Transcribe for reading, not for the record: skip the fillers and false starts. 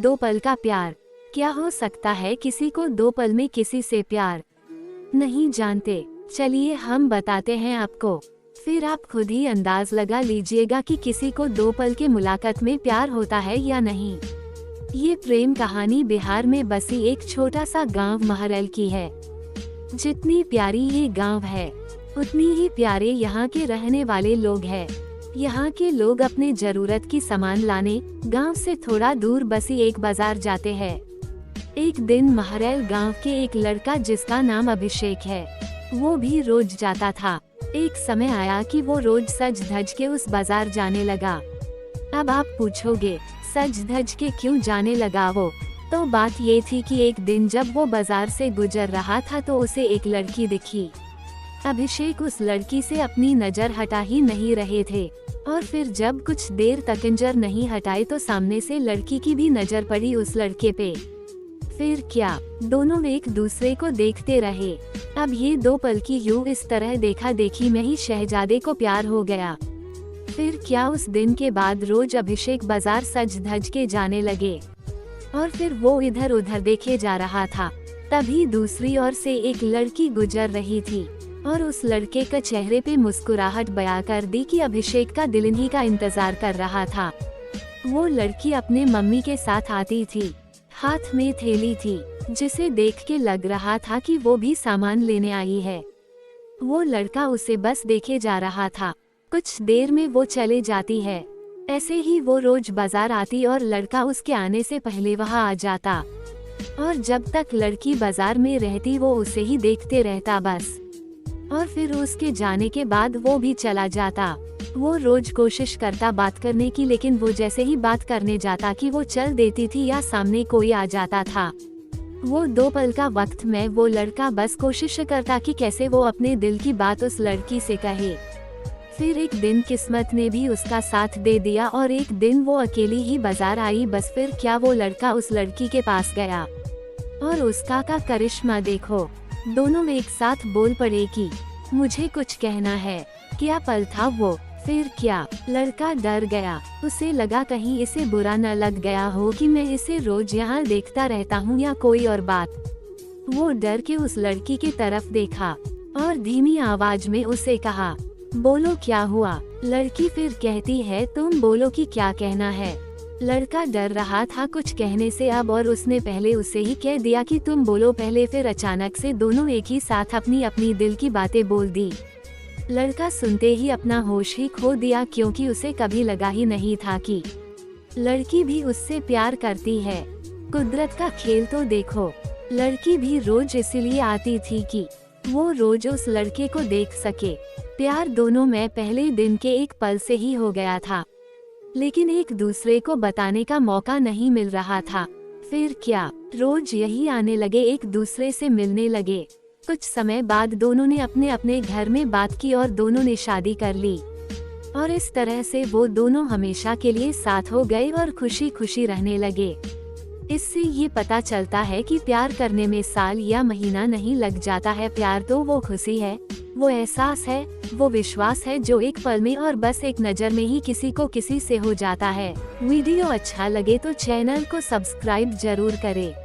दो पल का प्यार। क्या हो सकता है किसी को 2 पल में किसी से प्यार? नहीं जानते? चलिए हम बताते हैं आपको, फिर आप खुद ही अंदाज लगा लीजिएगा कि किसी को 2 पल के मुलाकात में प्यार होता है या नहीं। ये प्रेम कहानी बिहार में बसी एक छोटा सा गांव महरल की है। जितनी प्यारी ये गांव है, उतनी ही प्यारे यहाँ के रहने वाले लोग हैं। यहाँ के लोग अपने जरूरत की सामान लाने गांव से थोड़ा दूर बसी एक बाजार जाते हैं। एक दिन महरैल गांव के एक लड़का जिसका नाम अभिषेक है, वो भी रोज जाता था। एक समय आया कि वो रोज सज धज के उस बाजार जाने लगा। अब आप पूछोगे सज धज के क्यों जाने लगा वो? तो बात ये थी कि एक दिन जब वो बाजार से गुजर रहा था तो उसे एक लड़की दिखी। अभिषेक उस लड़की से अपनी नजर हटा ही नहीं रहे थे और फिर जब कुछ देर तक नजर नहीं हटाए तो सामने से लड़की की भी नजर पड़ी उस लड़के पे। फिर क्या, दोनों एक दूसरे को देखते रहे। अब ये 2 पल की यूं इस तरह देखा देखी में ही शहजादे को प्यार हो गया। फिर क्या, उस दिन के बाद रोज अभिषेक बाजार सज धज के जाने लगे और फिर वो इधर उधर देखे जा रहा था। तभी दूसरी ओर से एक लड़की गुजर रही थी और उस लड़के का चेहरे पे मुस्कुराहट बयां कर दी कि अभिषेक का दिल इन्हीं का इंतजार कर रहा था। वो लड़की अपने मम्मी के साथ आती थी, हाथ में थैली थी, जिसे देख के लग रहा था कि वो भी सामान लेने आई है। वो लड़का उसे बस देखे जा रहा था। कुछ देर में वो चले जाती है। ऐसे ही वो रोज बाजार आती और लड़का उसके आने से पहले वहाँ आ जाता और जब तक लड़की बाजार में रहती वो उसे ही देखते रहता बस। और फिर उसके जाने के बाद वो भी चला जाता। वो रोज कोशिश करता बात करने की, लेकिन वो जैसे ही बात करने जाता कि वो चल देती थी या सामने कोई आ जाता था। वो 2 पल का वक्त में वो लड़का बस कोशिश करता कि कैसे वो अपने दिल की बात उस लड़की से कहे। फिर एक दिन किस्मत ने भी उसका साथ दे दिया और एक दिन वो अकेली ही बाजार आई बस। फिर क्या, वो लड़का उस लड़की के पास गया और उसका का करिश्मा देखो, दोनों एक साथ बोल पड़े कि मुझे कुछ कहना है। क्या पल था वो। फिर क्या, लड़का डर गया। उसे लगा कहीं इसे बुरा न लग गया हो कि मैं इसे रोज यहाँ देखता रहता हूँ या कोई और बात। वो डर के उस लड़की की तरफ देखा और धीमी आवाज में उसे कहा, बोलो क्या हुआ। लड़की फिर कहती है, तुम बोलो कि क्या कहना है। लड़का डर रहा था कुछ कहने से अब, और उसने पहले उसे ही कह दिया कि तुम बोलो पहले। फिर अचानक से दोनों एक ही साथ अपनी अपनी दिल की बातें बोल दी। लड़का सुनते ही अपना होश ही खो दिया, क्योंकि उसे कभी लगा ही नहीं था कि लड़की भी उससे प्यार करती है। कुदरत का खेल तो देखो। लड़की भी रोज इसीलिए आती थी कि वो रोज उस लड़के को देख सके। प्यार दोनों में पहले दिन के एक पल से ही हो गया था, लेकिन एक दूसरे को बताने का मौका नहीं मिल रहा था। फिर क्या, रोज यही आने लगे, एक दूसरे से मिलने लगे। कुछ समय बाद दोनों ने अपने अपने घर में बात की और दोनों ने शादी कर ली और इस तरह से वो दोनों हमेशा के लिए साथ हो गए और खुशी खुशी रहने लगे। इससे ये पता चलता है कि प्यार करने में साल या महीना नहीं लग जाता है। प्यार तो वो खुशी है, वो एहसास है, वो विश्वास है जो एक पल में और बस एक नज़र में ही किसी को किसी से हो जाता है। वीडियो अच्छा लगे तो चैनल को सब्सक्राइब जरूर करें।